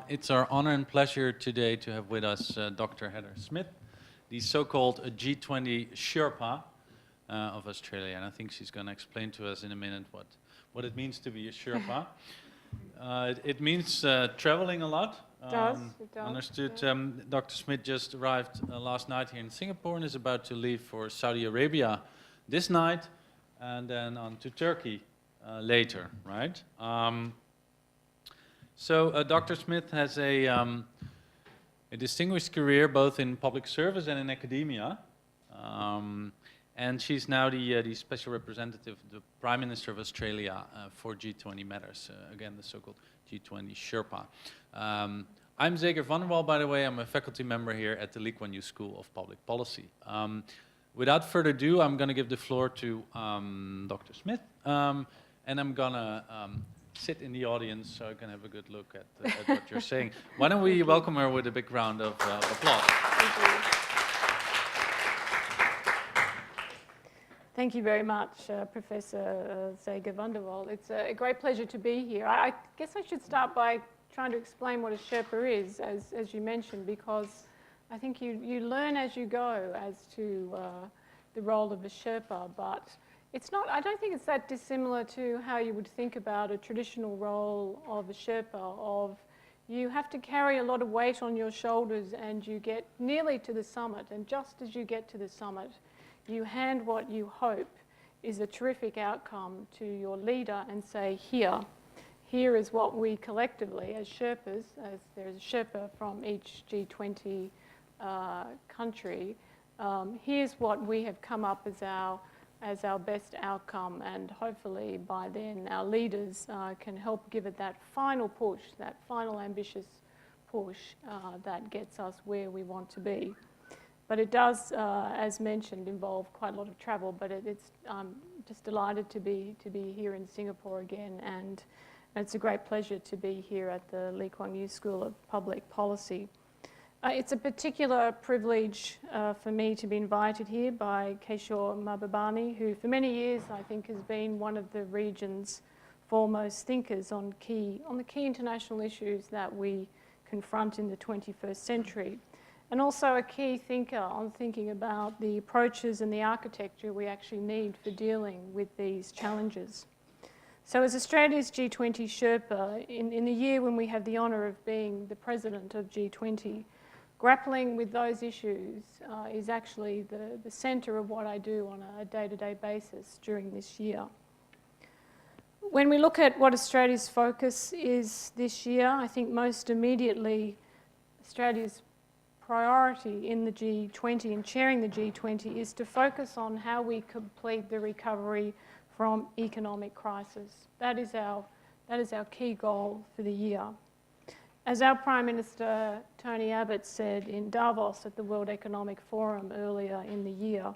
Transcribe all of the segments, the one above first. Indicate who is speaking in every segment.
Speaker 1: It's our honor and pleasure today to have with us Dr. Heather Smith, the so-called G20 Sherpa of Australia. And I think she's going to explain to us in a minute what it means to be a Sherpa. It means traveling a lot.
Speaker 2: It does.
Speaker 1: Understood.
Speaker 2: Yeah.
Speaker 1: Dr. Smith just arrived last night here in Singapore and is about to leave for Saudi Arabia this night and then on to Turkey later, right? So Dr. Smith has a distinguished career both in public service and in academia. And she's now the special representative, the Prime Minister of Australia for G20 matters. Again, the so-called G20 Sherpa. I'm Zeger van der Wal, by the way. I'm a faculty member here at the Lee Kuan Yew School of Public Policy. Without further ado, I'm going to give the floor to Dr. Smith. And I'm going to sit in the audience so I can have a good look at what you're saying. Why don't we welcome her with a big round of applause.
Speaker 2: Thank you. Thank you very much, Professor Zeger van der Wal. It's a great pleasure to be here. I guess I should start by trying to explain what a Sherpa is, as you mentioned, because I think you learn as you go as to the role of a Sherpa, but it's not, I don't think it's that dissimilar to how you would think about a traditional role of a Sherpa, of you have to carry a lot of weight on your shoulders and you get nearly to the summit, and just as you get to the summit, you hand what you hope is a terrific outcome to your leader and say, here is what we collectively as Sherpas, as there's a Sherpa from each G20 country, here's what we have come up as our best outcome, and hopefully by then our leaders can help give it that final push, that final ambitious push that gets us where we want to be. But it does, as mentioned, involve quite a lot of travel, but it's just delighted to be here in Singapore again, and it's a great pleasure to be here at the Lee Kuan Yew School of Public Policy. It's a particular privilege for me to be invited here by Kishore Mahbubani, who for many years I think has been one of the region's foremost thinkers on the key international issues that we confront in the 21st century, and also a key thinker on thinking about the approaches and the architecture we actually need for dealing with these challenges. So as Australia's G20 Sherpa, in the year when we have the honour of being the president of G20, grappling with those issues is actually the centre of what I do on a day-to-day basis during this year. When we look at what Australia's focus is this year, I think most immediately Australia's priority in the G20 and chairing the G20 is to focus on how we complete the recovery from economic crisis. That is our key goal for the year. As our Prime Minister Tony Abbott said in Davos at the World Economic Forum earlier in the year,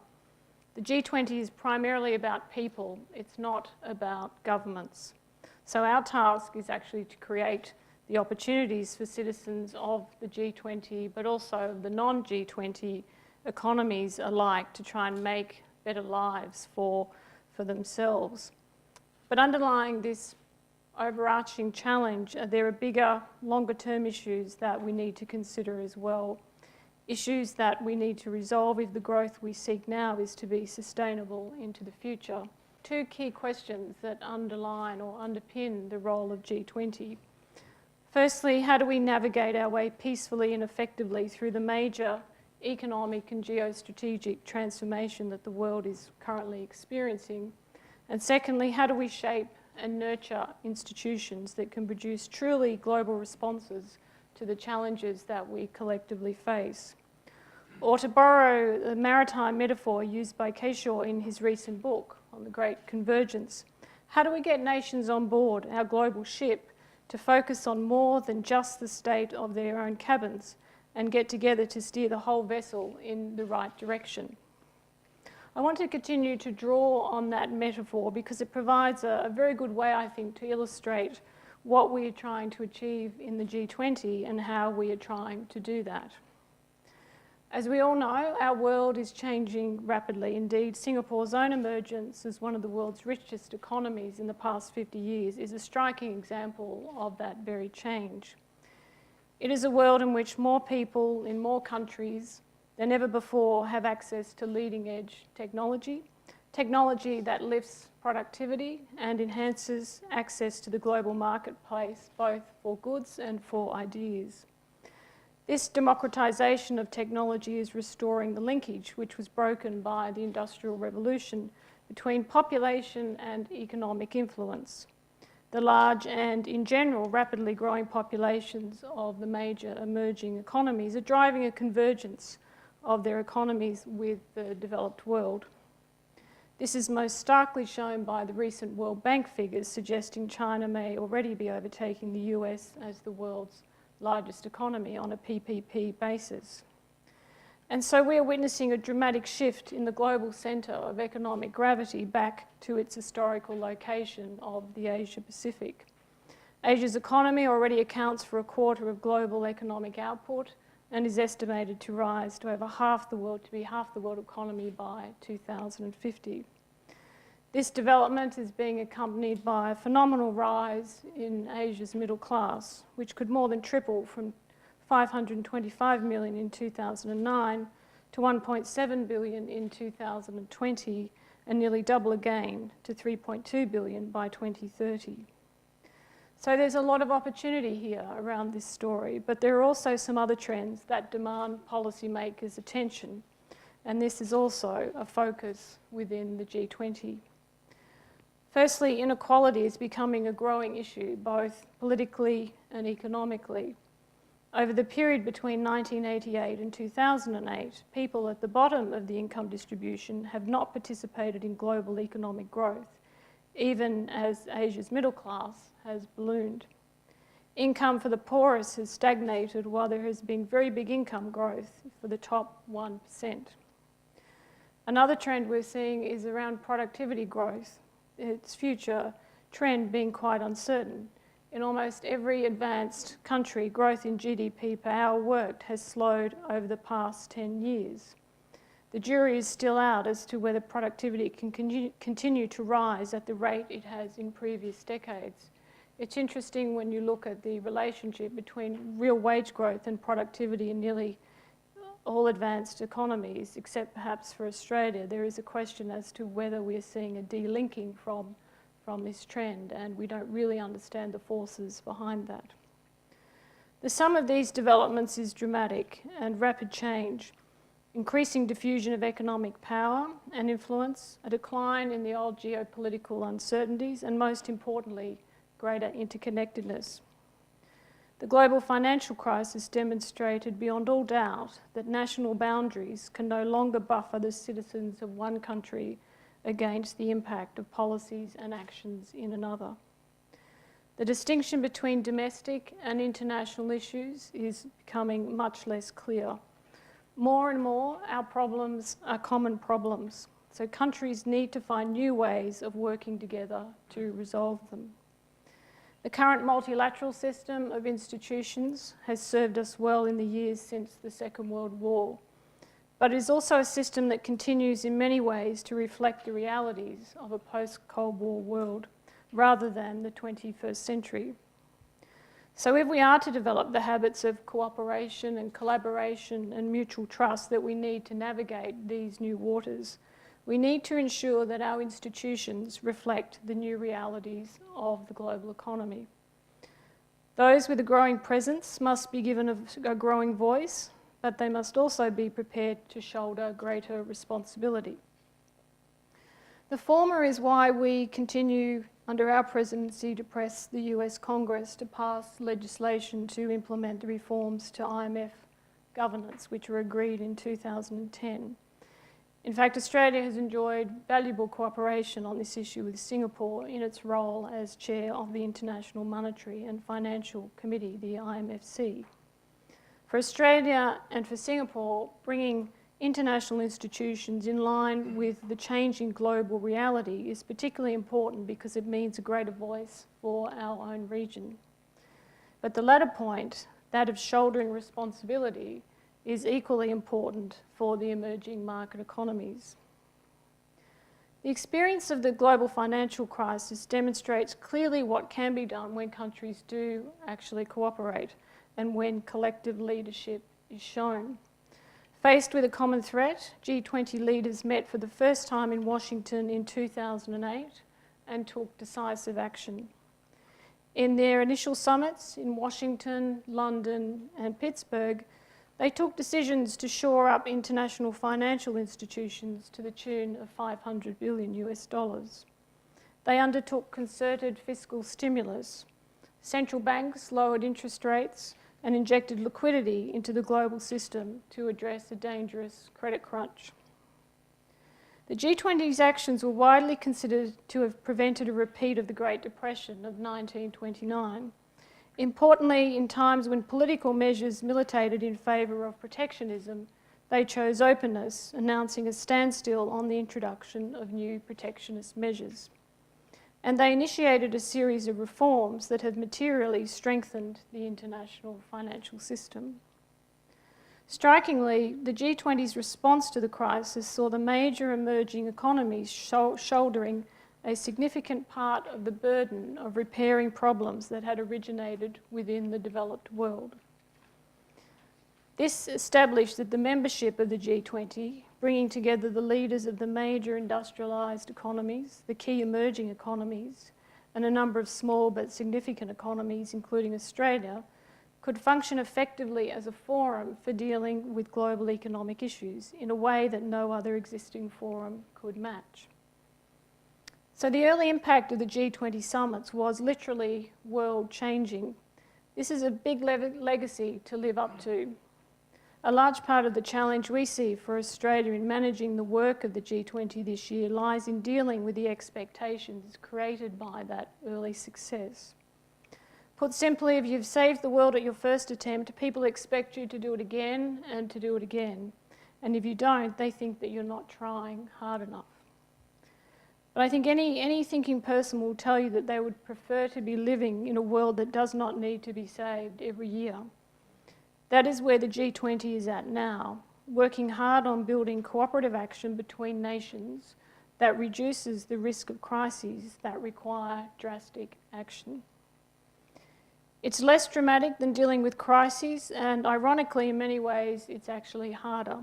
Speaker 2: the G20 is primarily about people, it's not about governments. So our task is actually to create the opportunities for citizens of the G20, but also the non-G20 economies alike, to try and make better lives for themselves. But underlying this overarching challenge, there are bigger, longer-term issues that we need to consider as well. Issues that we need to resolve if the growth we seek now is to be sustainable into the future. Two key questions that underline or underpin the role of G20. Firstly, how do we navigate our way peacefully and effectively through the major economic and geostrategic transformation that the world is currently experiencing? And secondly, how do we shape and nurture institutions that can produce truly global responses to the challenges that we collectively face? Or to borrow the maritime metaphor used by Kishore in his recent book on the Great Convergence, how do we get nations on board our global ship to focus on more than just the state of their own cabins and get together to steer the whole vessel in the right direction? I want to continue to draw on that metaphor because it provides a very good way, I think, to illustrate what we are trying to achieve in the G20 and how we are trying to do that. As we all know, our world is changing rapidly. Indeed, Singapore's own emergence as one of the world's richest economies in the past 50 years is a striking example of that very change. It is a world in which more people in more countries than ever before have access to leading-edge technology, technology that lifts productivity and enhances access to the global marketplace, both for goods and for ideas. This democratisation of technology is restoring the linkage which was broken by the Industrial Revolution between population and economic influence. The large and, in general, rapidly growing populations of the major emerging economies are driving a convergence of their economies with the developed world. This is most starkly shown by the recent World Bank figures suggesting China may already be overtaking the US as the world's largest economy on a PPP basis. And so we are witnessing a dramatic shift in the global centre of economic gravity back to its historical location of the Asia-Pacific. Asia's economy already accounts for a quarter of global economic output and is estimated to rise to over half the world economy by 2050. This development is being accompanied by a phenomenal rise in Asia's middle class, which could more than triple from 525 million in 2009 to 1.7 billion in 2020 and nearly double again to 3.2 billion by 2030. So there's a lot of opportunity here around this story, but there are also some other trends that demand policymakers' attention, and this is also a focus within the G20. Firstly, inequality is becoming a growing issue, both politically and economically. Over the period between 1988 and 2008, people at the bottom of the income distribution have not participated in global economic growth, even as Asia's middle class has ballooned. Income for the poorest has stagnated while there has been very big income growth for the top 1%. Another trend we're seeing is around productivity growth, its future trend being quite uncertain. In almost every advanced country, growth in GDP per hour worked has slowed over the past 10 years. The jury is still out as to whether productivity can continue to rise at the rate it has in previous decades. It's interesting when you look at the relationship between real wage growth and productivity in nearly all advanced economies, except perhaps for Australia. There is a question as to whether we're seeing a delinking from this trend, and we don't really understand the forces behind that. The sum of these developments is dramatic and rapid change, increasing diffusion of economic power and influence, a decline in the old geopolitical uncertainties, and most importantly, greater interconnectedness. The global financial crisis demonstrated beyond all doubt that national boundaries can no longer buffer the citizens of one country against the impact of policies and actions in another. The distinction between domestic and international issues is becoming much less clear. More and more, our problems are common problems, so countries need to find new ways of working together to resolve them. The current multilateral system of institutions has served us well in the years since the Second World War, but it is also a system that continues in many ways to reflect the realities of a post-Cold War world rather than the 21st century. So if we are to develop the habits of cooperation and collaboration and mutual trust that we need to navigate these new waters, we need to ensure that our institutions reflect the new realities of the global economy. Those with a growing presence must be given a growing voice, but they must also be prepared to shoulder greater responsibility. The former is why we continue under our presidency to press the US Congress to pass legislation to implement the reforms to IMF governance, which were agreed in 2010. In fact, Australia has enjoyed valuable cooperation on this issue with Singapore in its role as chair of the International Monetary and Financial Committee, the IMFC. For Australia and for Singapore, bringing international institutions in line with the changing global reality is particularly important because it means a greater voice for our own region. But the latter point, that of shouldering responsibility, is equally important for the emerging market economies. The experience of the global financial crisis demonstrates clearly what can be done when countries do actually cooperate, and when collective leadership is shown. Faced with a common threat, G20 leaders met for the first time in Washington in 2008 and took decisive action. In their initial summits in Washington, London, and Pittsburgh, they took decisions to shore up international financial institutions to the tune of $500 billion US. They undertook concerted fiscal stimulus. Central banks lowered interest rates and injected liquidity into the global system to address a dangerous credit crunch. The G20's actions were widely considered to have prevented a repeat of the Great Depression of 1929. Importantly, in times when political measures militated in favour of protectionism, they chose openness, announcing a standstill on the introduction of new protectionist measures. And they initiated a series of reforms that have materially strengthened the international financial system. Strikingly, the G20's response to the crisis saw the major emerging economies shouldering a significant part of the burden of repairing problems that had originated within the developed world. This established that the membership of the G20, bringing together the leaders of the major industrialised economies, the key emerging economies, and a number of small but significant economies, including Australia, could function effectively as a forum for dealing with global economic issues in a way that no other existing forum could match. So the early impact of the G20 summits was literally world-changing. This is a big legacy to live up to. A large part of the challenge we see for Australia in managing the work of the G20 this year lies in dealing with the expectations created by that early success. Put simply, if you've saved the world at your first attempt, people expect you to do it again and to do it again. And if you don't, they think that you're not trying hard enough. But I think any thinking person will tell you that they would prefer to be living in a world that does not need to be saved every year. That is where the G20 is at now, working hard on building cooperative action between nations that reduces the risk of crises that require drastic action. It's less dramatic than dealing with crises, and ironically, in many ways, it's actually harder.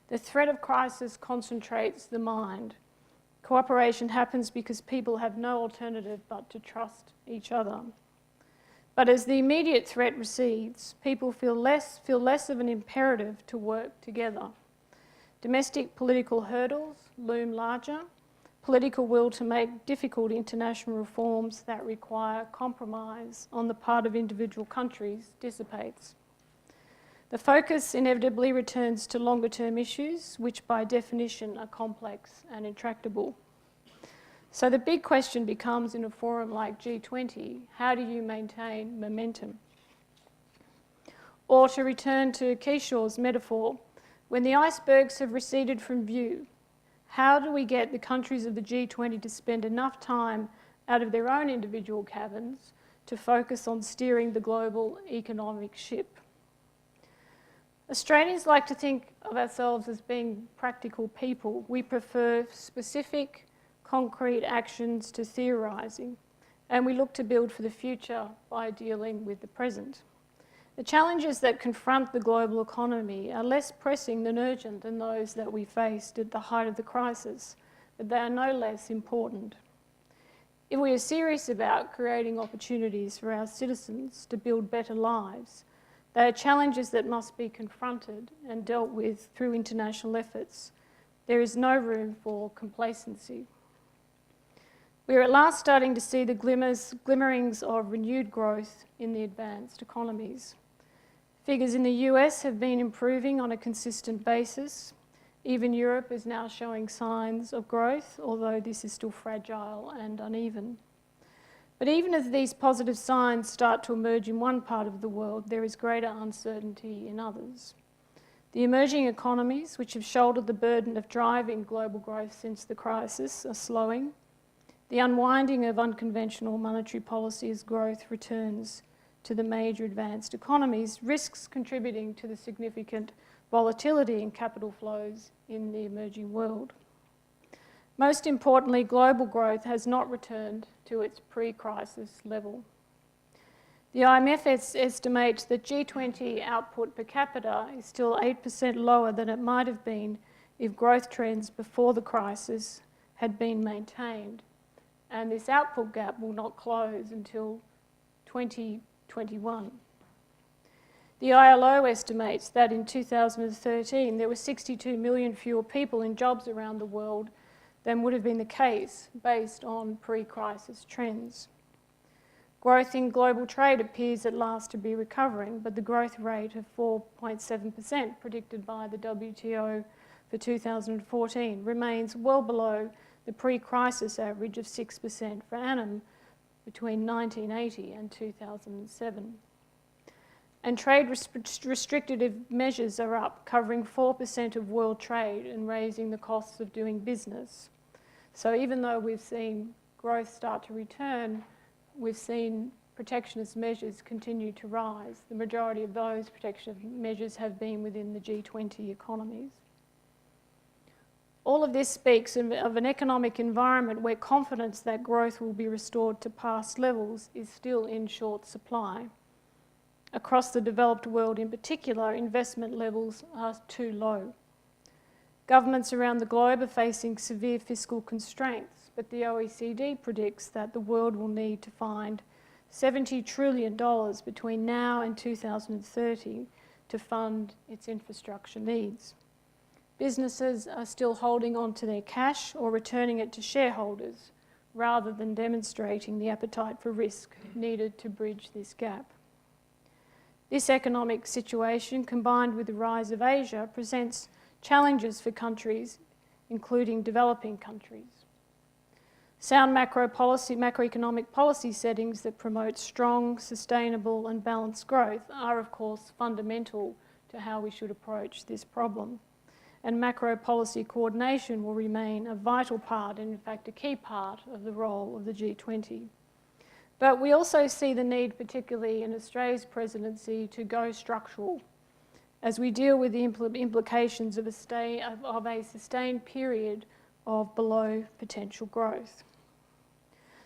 Speaker 2: The threat of crisis concentrates the mind. Cooperation happens because people have no alternative but to trust each other. But as the immediate threat recedes, people feel less of an imperative to work together. Domestic political hurdles loom larger. Political will to make difficult international reforms that require compromise on the part of individual countries dissipates. The focus inevitably returns to longer-term issues, which by definition are complex and intractable. So the big question becomes, in a forum like G20, how do you maintain momentum? Or to return to Kishor's metaphor, when the icebergs have receded from view, how do we get the countries of the G20 to spend enough time out of their own individual cabins to focus on steering the global economic ship? Australians like to think of ourselves as being practical people. We prefer specific, concrete actions to theorising, and we look to build for the future by dealing with the present. The challenges that confront the global economy are less pressing than urgent than those that we faced at the height of the crisis, but they are no less important. If we are serious about creating opportunities for our citizens to build better lives, they are challenges that must be confronted and dealt with through international efforts. There is no room for complacency. We are at last starting to see the glimmerings of renewed growth in the advanced economies. Figures in the US have been improving on a consistent basis. Even Europe is now showing signs of growth, although this is still fragile and uneven. But even as these positive signs start to emerge in one part of the world, there is greater uncertainty in others. The emerging economies, which have shouldered the burden of driving global growth since the crisis, are slowing. The unwinding of unconventional monetary policy as growth returns to the major advanced economies risks contributing to the significant volatility in capital flows in the emerging world. Most importantly, global growth has not returned to its pre-crisis level. The IMF estimates that G20 output per capita is still 8% lower than it might have been if growth trends before the crisis had been maintained. And this output gap will not close until 2021. The ILO estimates that in 2013 there were 62 million fewer people in jobs around the world than would have been the case based on pre-crisis trends. Growth in global trade appears at last to be recovering, but the growth rate of 4.7% predicted by the WTO for 2014 remains well below the pre-crisis average of 6% per annum between 1980 and 2007. And trade restrictive measures are up, covering 4% of world trade and raising the costs of doing business. So even though we've seen growth start to return, we've seen protectionist measures continue to rise. The majority of those protectionist measures have been within the G20 economies. All of this speaks of an economic environment where confidence that growth will be restored to past levels is still in short supply. Across the developed world in particular, investment levels are too low. Governments around the globe are facing severe fiscal constraints, but the OECD predicts that the world will need to find $70 trillion between now and 2030 to fund its infrastructure needs. Businesses are still holding on to their cash or returning it to shareholders rather than demonstrating the appetite for risk needed to bridge this gap. This economic situation, combined with the rise of Asia, presents challenges for countries, including developing countries. Sound macroeconomic policy settings that promote strong, sustainable and balanced growth are, of course, fundamental to how we should approach this problem. And macro policy coordination will remain a vital part, and in fact a key part, of the role of the G20. But we also see the need, particularly in Australia's presidency, to go structural as we deal with the implications of a sustained period of below potential growth.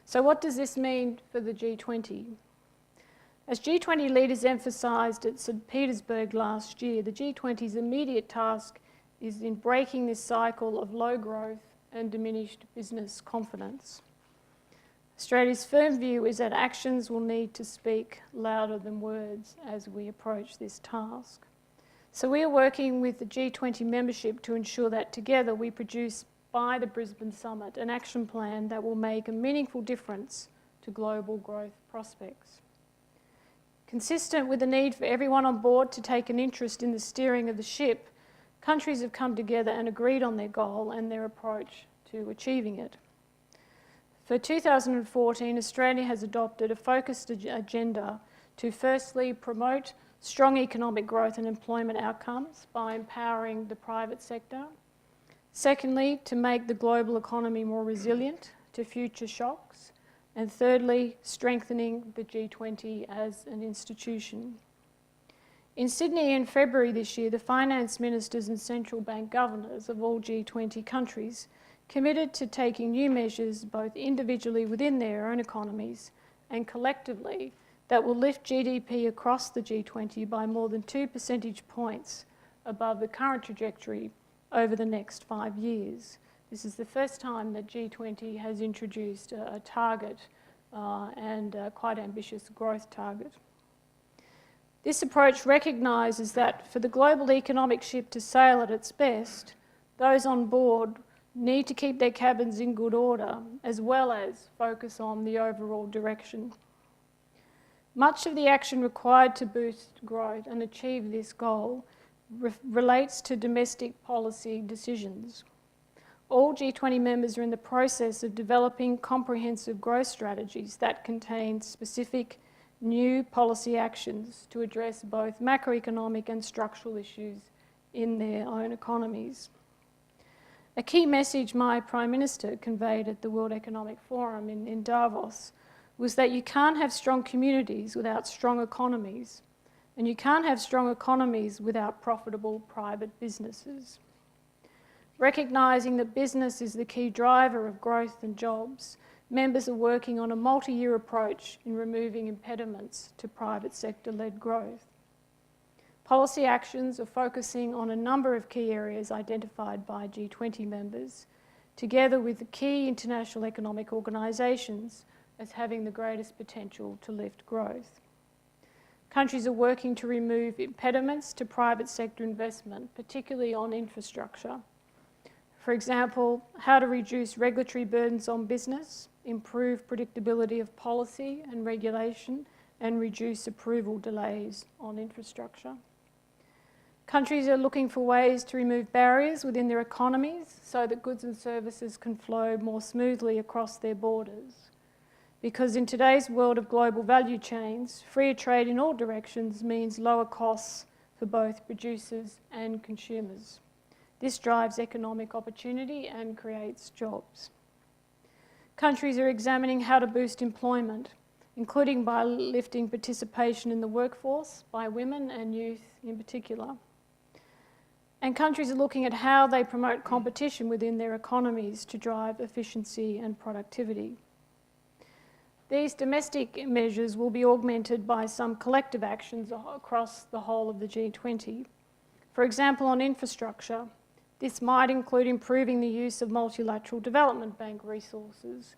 Speaker 2: So what does this mean for the G20? As G20 leaders emphasised at St. Petersburg last year, the G20's immediate task is in breaking this cycle of low growth and diminished business confidence. Australia's firm view is that actions will need to speak louder than words as we approach this task. So we are working with the G20 membership to ensure that together we produce by the Brisbane Summit an action plan that will make a meaningful difference to global growth prospects. Consistent with the need for everyone on board to take an interest in the steering of the ship, countries have come together and agreed on their goal and their approach to achieving it. For 2014, Australia has adopted a focused agenda to firstly promote strong economic growth and employment outcomes by empowering the private sector. Secondly, to make the global economy more resilient to future shocks. And thirdly, strengthening the G20 as an institution. In Sydney in February this year, the finance ministers and central bank governors of all G20 countries committed to taking new measures both individually within their own economies and collectively that will lift GDP across the G20 by more than 2 percentage points above the current trajectory over the next 5 years. This is the first time that G20 has introduced a target and a quite ambitious growth target. This approach recognises that for the global economic ship to sail at its best, those on board need to keep their cabins in good order, as well as focus on the overall direction. Much of the action required to boost growth and achieve this goal relates to domestic policy decisions. All G20 members are in the process of developing comprehensive growth strategies that contain specific new policy actions to address both macroeconomic and structural issues in their own economies. A key message my Prime Minister conveyed at the World Economic Forum in Davos was that you can't have strong communities without strong economies, and you can't have strong economies without profitable private businesses. Recognising that business is the key driver of growth and jobs, members are working on a multi-year approach in removing impediments to private sector-led growth. Policy actions are focusing on a number of key areas identified by G20 members, together with the key international economic organisations as having the greatest potential to lift growth. Countries are working to remove impediments to private sector investment, particularly on infrastructure. For example, how to reduce regulatory burdens on business, improve predictability of policy and regulation, and reduce approval delays on infrastructure. Countries are looking for ways to remove barriers within their economies so that goods and services can flow more smoothly across their borders. Because in today's world of global value chains, freer trade in all directions means lower costs for both producers and consumers. This drives economic opportunity and creates jobs. Countries are examining how to boost employment, including by lifting participation in the workforce by women and youth in particular. And countries are looking at how they promote competition within their economies to drive efficiency and productivity. These domestic measures will be augmented by some collective actions across the whole of the G20. For example, on infrastructure, this might include improving the use of multilateral development bank resources,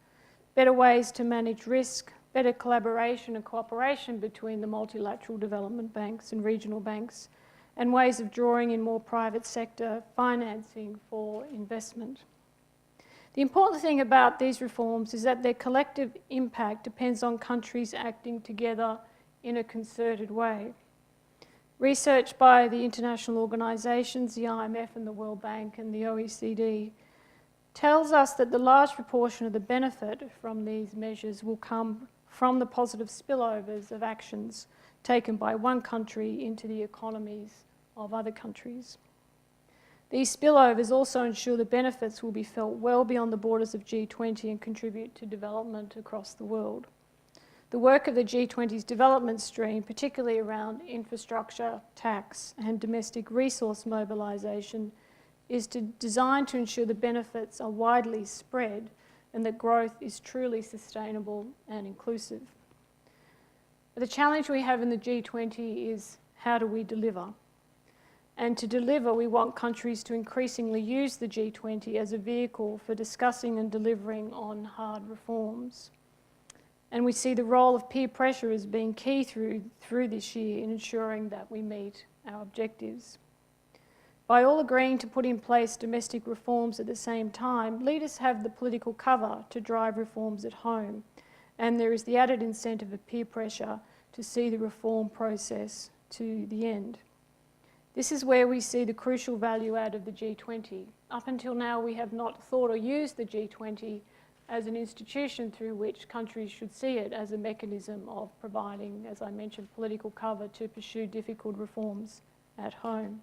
Speaker 2: better ways to manage risk, better collaboration and cooperation between the multilateral development banks and regional banks, and ways of drawing in more private sector financing for investment. The important thing about these reforms is that their collective impact depends on countries acting together in a concerted way. Research by the international organisations, the IMF and the World Bank and the OECD, tells us that the large proportion of the benefit from these measures will come from the positive spillovers of actions taken by one country into the economies of other countries. These spillovers also ensure the benefits will be felt well beyond the borders of G20 and contribute to development across the world. The work of the G20's development stream, particularly around infrastructure, tax and domestic resource mobilisation, is designed to ensure the benefits are widely spread and that growth is truly sustainable and inclusive. But the challenge we have in the G20 is how do we deliver? And to deliver, we want countries to increasingly use the G20 as a vehicle for discussing and delivering on hard reforms. And we see the role of peer pressure as being key through this year in ensuring that we meet our objectives. By all agreeing to put in place domestic reforms at the same time, leaders have the political cover to drive reforms at home, and there is the added incentive of peer pressure to see the reform process to the end. This is where we see the crucial value add of the G20. Up until now, we have not thought or used the G20 as an institution through which countries should see it as a mechanism of providing, as I mentioned, political cover to pursue difficult reforms at home.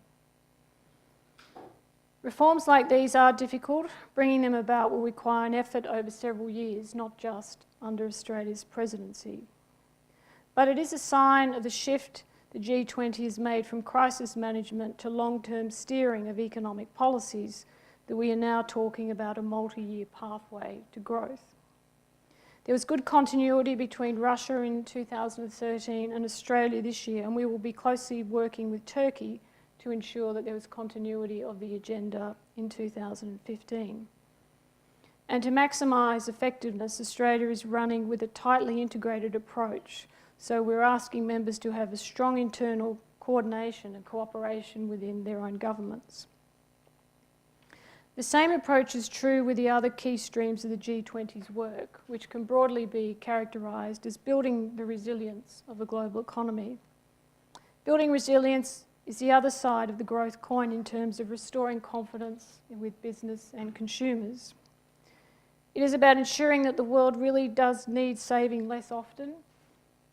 Speaker 2: Reforms like these are difficult. Bringing them about will require an effort over several years, not just under Australia's presidency. But it is a sign of the shift the G20 has made from crisis management to long-term steering of economic policies that we are now talking about a multi-year pathway to growth. There was good continuity between Russia in 2013 and Australia this year, and we will be closely working with Turkey to ensure that there was continuity of the agenda in 2015. And to maximise effectiveness, Australia is running with a tightly integrated approach. So we're asking members to have a strong internal coordination and cooperation within their own governments. The same approach is true with the other key streams of the G20's work, which can broadly be characterised as building the resilience of a global economy. Building resilience is the other side of the growth coin in terms of restoring confidence with business and consumers. It is about ensuring that the world really does need saving less often,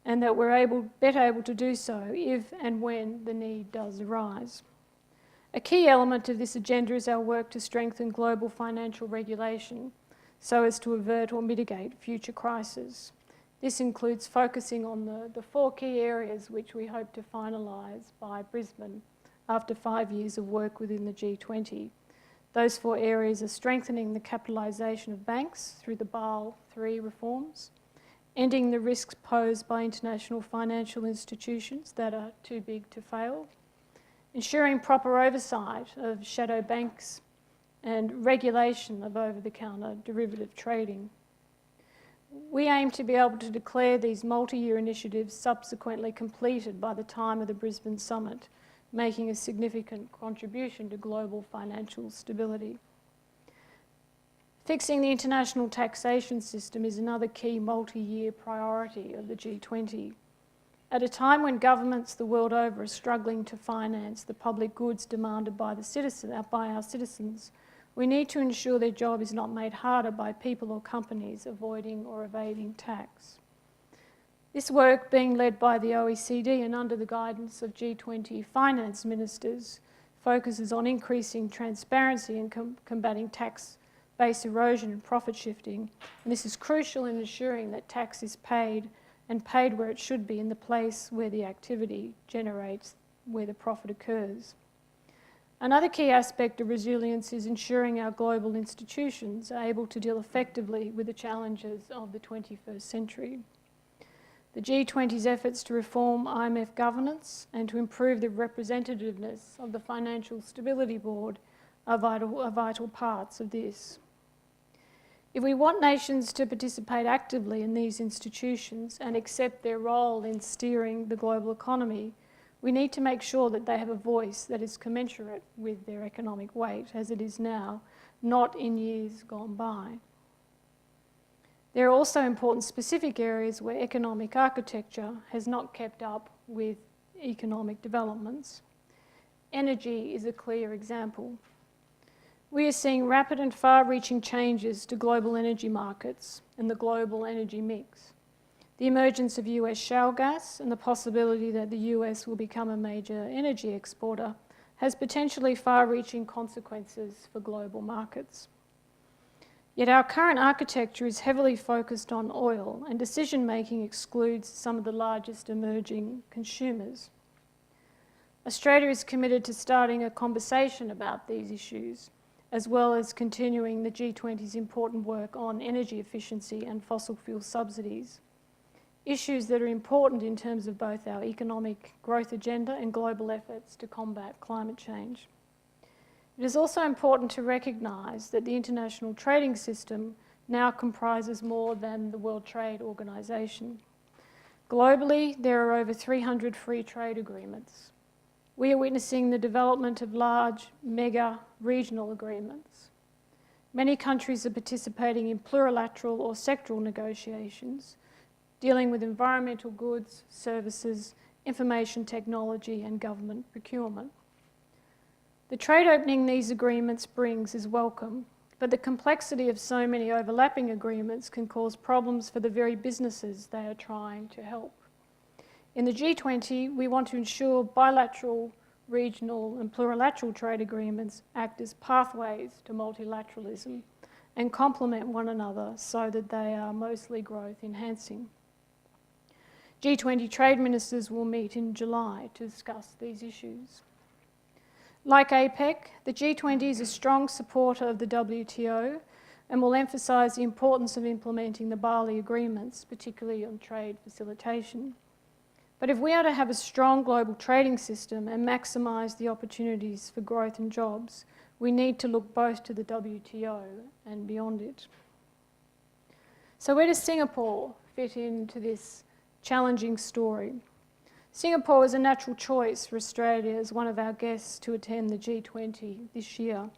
Speaker 2: and that we're better able to do so if and when the need does arise. A key element of this agenda is our work to strengthen global financial regulation so as to avert or mitigate future crises. This includes focusing on the 4 key areas which we hope to finalise by Brisbane after 5 years of work within the G20. Those 4 areas are strengthening the capitalisation of banks through the Basel III reforms, ending the risks posed by international financial institutions that are too big to fail, ensuring proper oversight of shadow banks, and regulation of over-the-counter derivative trading. We aim to be able to declare these multi-year initiatives subsequently completed by the time of the Brisbane Summit, making a significant contribution to global financial stability. Fixing the international taxation system is another key multi-year priority of the G20. At a time when governments the world over are struggling to finance the public goods demanded by our citizens, we need to ensure their job is not made harder by people or companies avoiding or evading tax. This work, being led by the OECD and under the guidance of G20 finance ministers, focuses on increasing transparency and combating tax base erosion and profit shifting, and this is crucial in ensuring that tax is paid and paid where it should be, in the place where the activity generates, where the profit occurs. Another key aspect of resilience is ensuring our global institutions are able to deal effectively with the challenges of the 21st century. The G20's efforts to reform IMF governance and to improve the representativeness of the Financial Stability Board are vital parts of this. If we want nations to participate actively in these institutions and accept their role in steering the global economy, we need to make sure that they have a voice that is commensurate with their economic weight as it is now, not in years gone by. There are also important specific areas where economic architecture has not kept up with economic developments. Energy is a clear example. We are seeing rapid and far-reaching changes to global energy markets and the global energy mix. The emergence of US shale gas and the possibility that the US will become a major energy exporter has potentially far-reaching consequences for global markets. Yet our current architecture is heavily focused on oil, and decision-making excludes some of the largest emerging consumers. Australia is committed to starting a conversation about these issues, as well as continuing the G20's important work on energy efficiency and fossil fuel subsidies, issues that are important in terms of both our economic growth agenda and global efforts to combat climate change. It is also important to recognise that the international trading system now comprises more than the World Trade Organization. Globally, there are over 300 free trade agreements. We are witnessing the development of large, mega regional agreements. Many countries are participating in plurilateral or sectoral negotiations, dealing with environmental goods, services, information technology and government procurement. The trade opening these agreements brings is welcome, but the complexity of so many overlapping agreements can cause problems for the very businesses they are trying to help. In the G20, we want to ensure bilateral, regional and plurilateral trade agreements act as pathways to multilateralism and complement one another so that they are mostly growth enhancing. G20 trade ministers will meet in July to discuss these issues. Like APEC, the G20 is a strong supporter of the WTO and will emphasise the importance of implementing the Bali agreements, particularly on trade facilitation. But if we are to have a strong global trading system and maximise the opportunities for growth and jobs, we need to look both to the WTO and beyond it. So where does Singapore fit into this challenging story? Singapore is a natural choice for Australia as one of our guests to attend the G20 this year,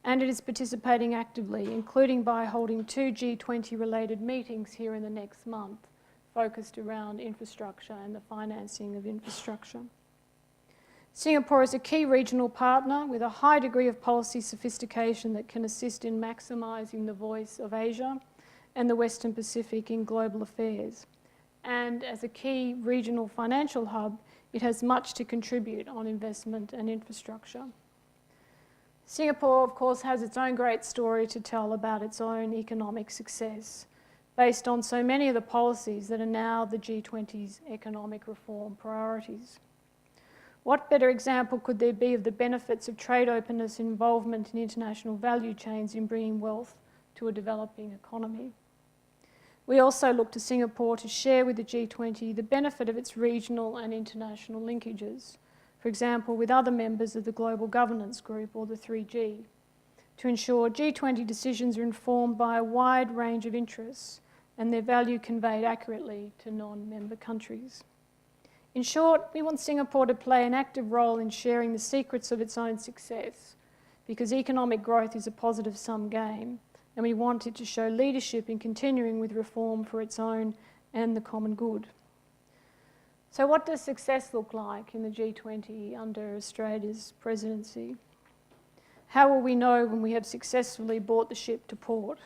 Speaker 2: and it is participating actively, including by holding 2 G20-related meetings here in the next month, focused around infrastructure and the financing of infrastructure. Singapore is a key regional partner with a high degree of policy sophistication that can assist in maximising the voice of Asia and the Western Pacific in global affairs. And as a key regional financial hub, it has much to contribute on investment and infrastructure. Singapore, of course, has its own great story to tell about its own economic success, based on so many of the policies that are now the G20's economic reform priorities. What better example could there be of the benefits of trade openness and involvement in international value chains in bringing wealth to a developing economy? We also look to Singapore to share with the G20 the benefit of its regional and international linkages, for example, with other members of the Global Governance Group, or the 3G, to ensure G20 decisions are informed by a wide range of interests and their value conveyed accurately to non-member countries. In short, we want Singapore to play an active role in sharing the secrets of its own success, because economic growth is a positive-sum game, and we want it to show leadership in continuing with reform for its own and the common good. So what does success look like in the G20 under Australia's presidency? How will we know when we have successfully brought the ship to port?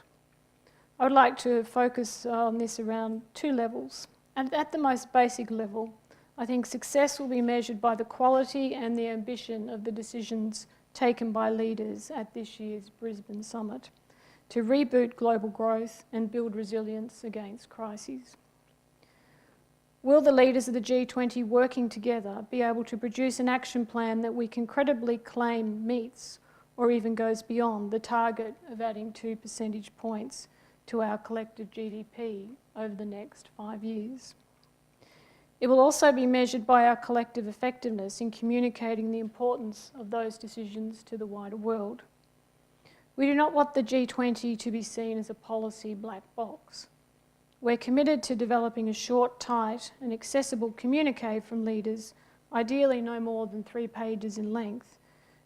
Speaker 2: I would like to focus on this around two levels. And at the most basic level, I think success will be measured by the quality and the ambition of the decisions taken by leaders at this year's Brisbane Summit to reboot global growth and build resilience against crises. Will the leaders of the G20 working together be able to produce an action plan that we can credibly claim meets or even goes beyond the target of adding 2 percentage points to our collective GDP over the next 5 years? It will also be measured by our collective effectiveness in communicating the importance of those decisions to the wider world. We do not want the G20 to be seen as a policy black box. We're committed to developing a short, tight and accessible communique from leaders, ideally no more than 3 pages in length,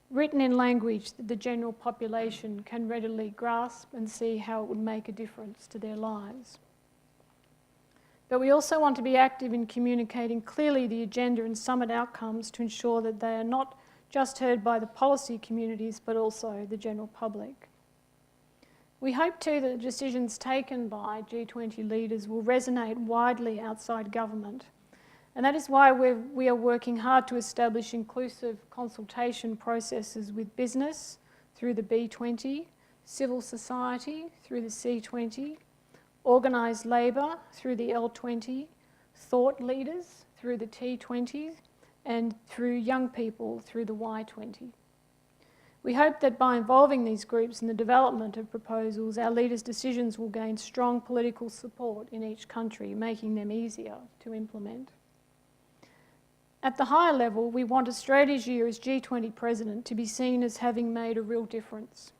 Speaker 2: written in language that the general population can readily grasp and see how it would make a difference to their lives. But we also want to be active in communicating clearly the agenda and summit outcomes to ensure that they are not just heard by the policy communities, but also the general public. We hope too that the decisions taken by G20 leaders will resonate widely outside government. And that is why we are working hard to establish inclusive consultation processes with business through the B20, civil society through the C20, organised labour through the L20, thought leaders through the T20, and through young people through the Y20. We hope that by involving these groups in the development of proposals, our leaders' decisions will gain strong political support in each country, making them easier to implement. At the higher level, we want Australia's year as G20 president to be seen as having made a real difference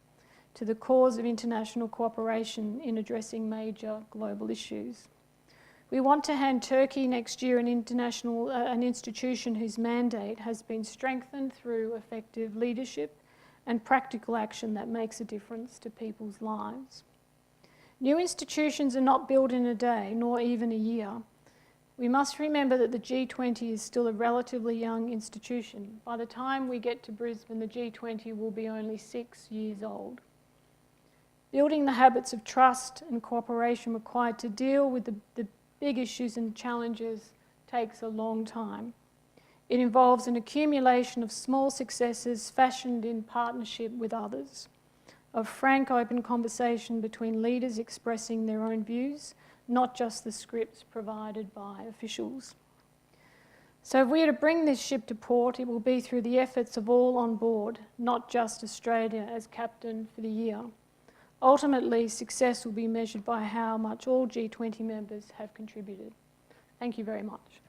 Speaker 2: to the cause of international cooperation in addressing major global issues. We want to hand Turkey next year an institution whose mandate has been strengthened through effective leadership and practical action that makes a difference to people's lives. New institutions are not built in a day, nor even a year. We must remember that the G20 is still a relatively young institution. By the time we get to Brisbane, the G20 will be only 6 years old. Building the habits of trust and cooperation required to deal with the big issues and challenges takes a long time. It involves an accumulation of small successes fashioned in partnership with others, of frank, open conversation between leaders expressing their own views, not just the scripts provided by officials. So if we are to bring this ship to port, it will be through the efforts of all on board, not just Australia as captain for the year. Ultimately, success will be measured by how much all G20 members have contributed. Thank you very much.